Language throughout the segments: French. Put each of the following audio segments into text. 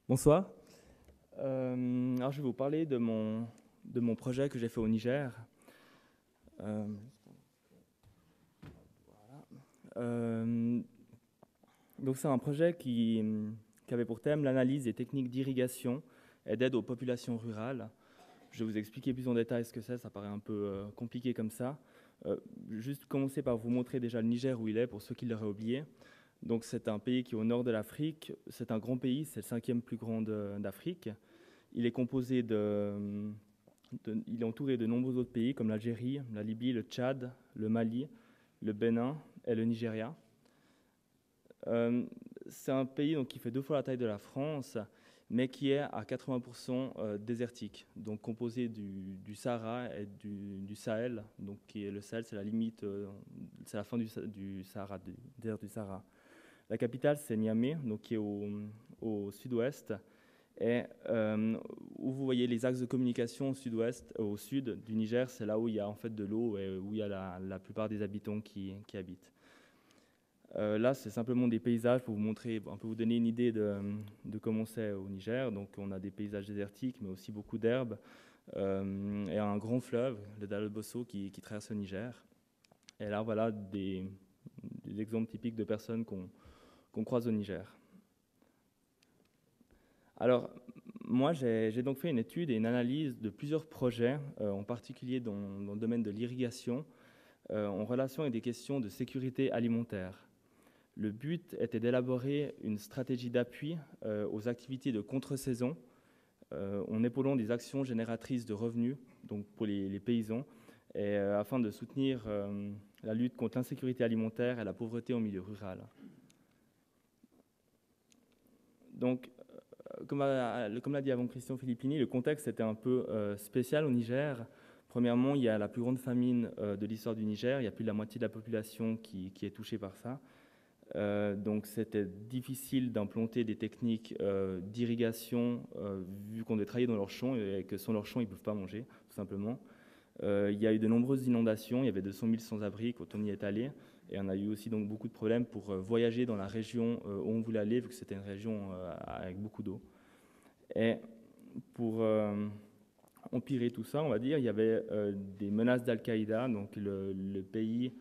Bonsoir. Alors je vais vous parler de mon projet que j'ai fait au Niger. Euh, euh, donc c'est un projet qui avait pour thème l'analyse des techniques d'irrigation et d'aide aux populations rurales. Je vais vous expliquer plus en détail ce que c'est, ça paraît un peu compliqué comme ça. Juste commencer par vous montrer déjà le Niger où il est, pour ceux qui l'auraient oublié. Donc c'est un pays qui est au nord de l'Afrique, c'est un grand pays, c'est le cinquième plus grand d'Afrique. Il est composé il est entouré de nombreux autres pays comme l'Algérie, la Libye, le Tchad, le Mali, le Bénin et le Nigeria. Euh, c'est un pays donc, qui fait 2 fois la taille de la France, mais qui est à 80% désertique, donc composé du Sahara et du Sahel. Donc, qui est le Sahel, c'est la limite, c'est la fin du Sahara, du désert du Sahara. La capitale, c'est Niamey, donc qui est au sud-ouest. Et où vous voyez les axes de communication au sud-ouest, au sud du Niger, c'est là où il y a en fait de l'eau et où il y a la plupart des habitants qui habitent. Là, c'est simplement des paysages pour vous montrer, un peu vous donner une idée de comment c'est au Niger. Donc, on a des paysages désertiques, mais aussi beaucoup d'herbes et un grand fleuve, le Dal Bosso, qui traverse le Niger. Et là, voilà des exemples typiques de personnes qu'on croise au Niger. Alors, moi, j'ai donc fait une étude et une analyse de plusieurs projets, en particulier dans le domaine de l'irrigation, en relation avec des questions de sécurité alimentaire. Le but était d'élaborer une stratégie d'appui aux activités de contre-saison, en épaulant des actions génératrices de revenus, donc pour les paysans, et afin de soutenir la lutte contre l'insécurité alimentaire et la pauvreté en milieu rural. Donc, comme l'a dit avant Christian Filippini, le contexte était un peu spécial au Niger. Premièrement, il y a la plus grande famine de l'histoire du Niger. Il y a plus de la moitié de la population qui est touchée par ça. Donc c'était difficile d'implanter des techniques d'irrigation vu qu'on devait travailler dans leurs champs et que sans leurs champs, ils ne peuvent pas manger, tout simplement. Il y a eu de nombreuses inondations. Il y avait 200 000 sans-abri quand on y est allé. Et on a eu aussi donc beaucoup de problèmes pour voyager dans la région où on voulait aller, vu que c'était une région avec beaucoup d'eau. Et pour empirer tout ça, on va dire, il y avait des menaces d'Al-Qaïda. Donc le pays,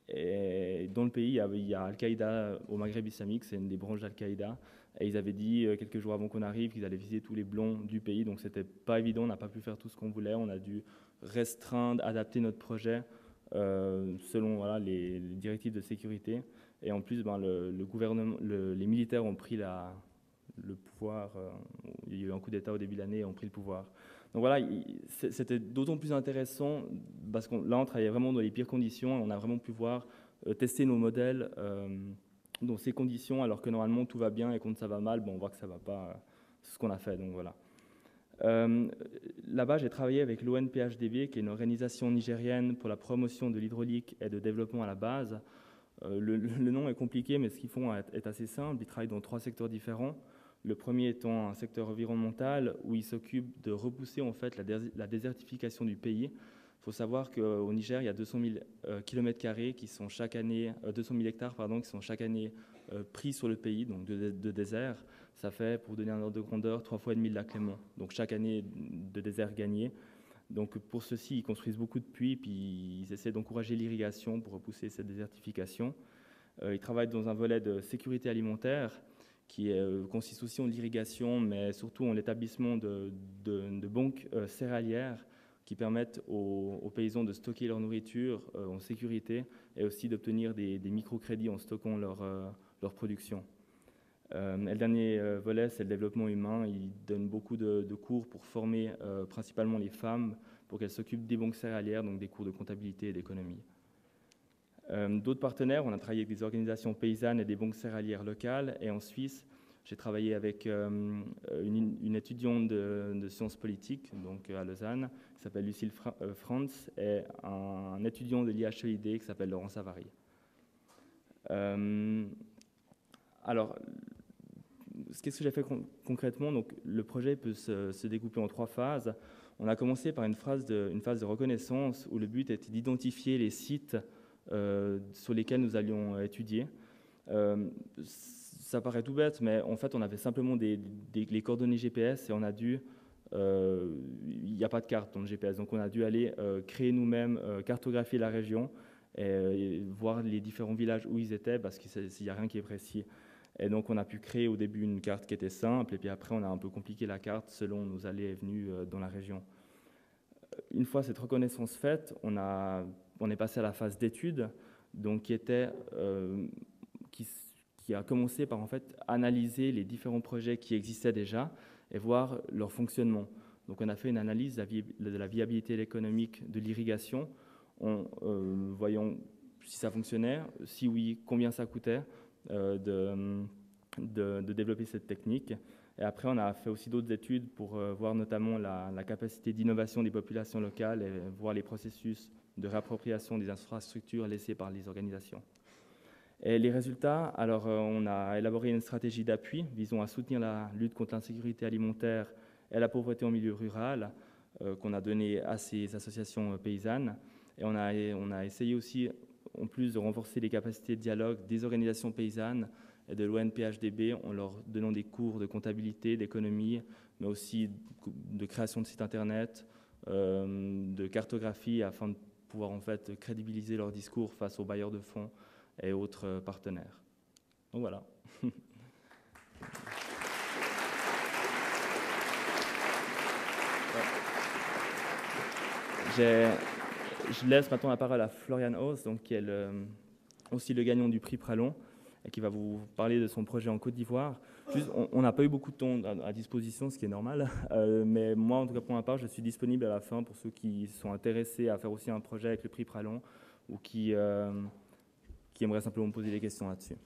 et dans le pays, il y a Al-Qaïda au Maghreb islamique, c'est une des branches d'Al-Qaïda. Et ils avaient dit quelques jours avant qu'on arrive qu'ils allaient viser tous les blancs du pays. Donc c'était pas évident, on n'a pas pu faire tout ce qu'on voulait. On a dû restreindre, adapter notre projet selon voilà, les directives de sécurité. Et en plus, ben, le gouvernement, les militaires ont pris le pouvoir. Il y a eu un coup d'État au début de l'année et ont pris le pouvoir. Donc voilà, c'était d'autant plus intéressant parce que là, on travaillait vraiment dans les pires conditions et on a vraiment pu voir tester nos modèles dans ces conditions, alors que normalement tout va bien et quand ça va mal, bon, on voit que ça ne va pas. C'est ce qu'on a fait, donc voilà. Là-bas, j'ai travaillé avec l'ONPHDB, qui est une organisation nigérienne pour la promotion de l'hydraulique et de développement à la base. Le nom est compliqué, mais ce qu'ils font est assez simple. Ils travaillent dans 3 secteurs différents. Le premier étant un secteur environnemental où ils s'occupent de repousser en fait la désertification du pays. Il faut savoir qu'au Niger, il y a 200 000 km² qui sont chaque année, 200 000 hectares pardon, qui sont chaque année pris sur le pays, donc de désert. Ça fait, pour donner un ordre de grandeur, 3 fois et demi le lac Léman. Donc chaque année de désert gagné. Donc pour ceci, ils construisent beaucoup de puits, puis ils essaient d'encourager l'irrigation pour repousser cette désertification. Ils travaillent dans un volet de sécurité alimentaire qui consiste aussi en l'irrigation, mais surtout en l'établissement de banques céréalières qui permettent aux paysans de stocker leur nourriture en sécurité et aussi d'obtenir des microcrédits en stockant leur production. Et le dernier volet, c'est le développement humain. Ils donnent beaucoup de cours pour former principalement les femmes pour qu'elles s'occupent des banques céréalières, donc des cours de comptabilité et d'économie. D'autres partenaires, on a travaillé avec des organisations paysannes et des banques céréalières locales. Et en Suisse, j'ai travaillé avec une étudiante de sciences politiques, donc à Lausanne, qui s'appelle Lucille Franz, et un étudiant de l'IHEID qui s'appelle Laurent Savary. Alors, qu'est-ce que j'ai fait concrètement? Donc, le projet peut se découper en 3 phases. On a commencé par une phase de reconnaissance où le but était d'identifier les sites sur lesquels nous allions étudier. ça paraît tout bête, mais en fait, on avait simplement les coordonnées GPS et on a dû... il n'y a pas de carte dans le GPS, donc on a dû aller créer nous-mêmes, cartographier la région et voir les différents villages où ils étaient, parce qu'il n'y a rien qui est précis. Et donc on a pu créer au début une carte qui était simple, et puis après on a un peu compliqué la carte selon nos allées et venues dans la région. Une fois cette reconnaissance faite, on est passé à la phase d'étude, donc qui a commencé par en fait analyser les différents projets qui existaient déjà et voir leur fonctionnement. Donc on a fait une analyse de la viabilité économique de l'irrigation, en voyant si ça fonctionnait, si oui, combien ça coûtait de développer cette technique. Et après, on a fait aussi d'autres études pour voir notamment la capacité d'innovation des populations locales et voir les processus de réappropriation des infrastructures laissées par les organisations. Et les résultats, alors on a élaboré une stratégie d'appui visant à soutenir la lutte contre l'insécurité alimentaire et la pauvreté en milieu rural qu'on a donné à ces associations paysannes. Et on a essayé aussi, en plus de renforcer les capacités de dialogue des organisations paysannes et de l'ONPHDB en leur donnant des cours de comptabilité, d'économie, mais aussi de création de sites internet, de cartographie afin de pouvoir en fait crédibiliser leur discours face aux bailleurs de fonds et autres partenaires. Donc voilà. Je laisse maintenant la parole à Florian Haus, donc, qui est aussi le gagnant du prix Pralon, et qui va vous parler de son projet en Côte d'Ivoire. On n'a pas eu beaucoup de temps à disposition, ce qui est normal, mais moi, en tout cas pour ma part, je suis disponible à la fin pour ceux qui sont intéressés à faire aussi un projet avec le prix Pralon ou qui aimeraient simplement me poser des questions là-dessus.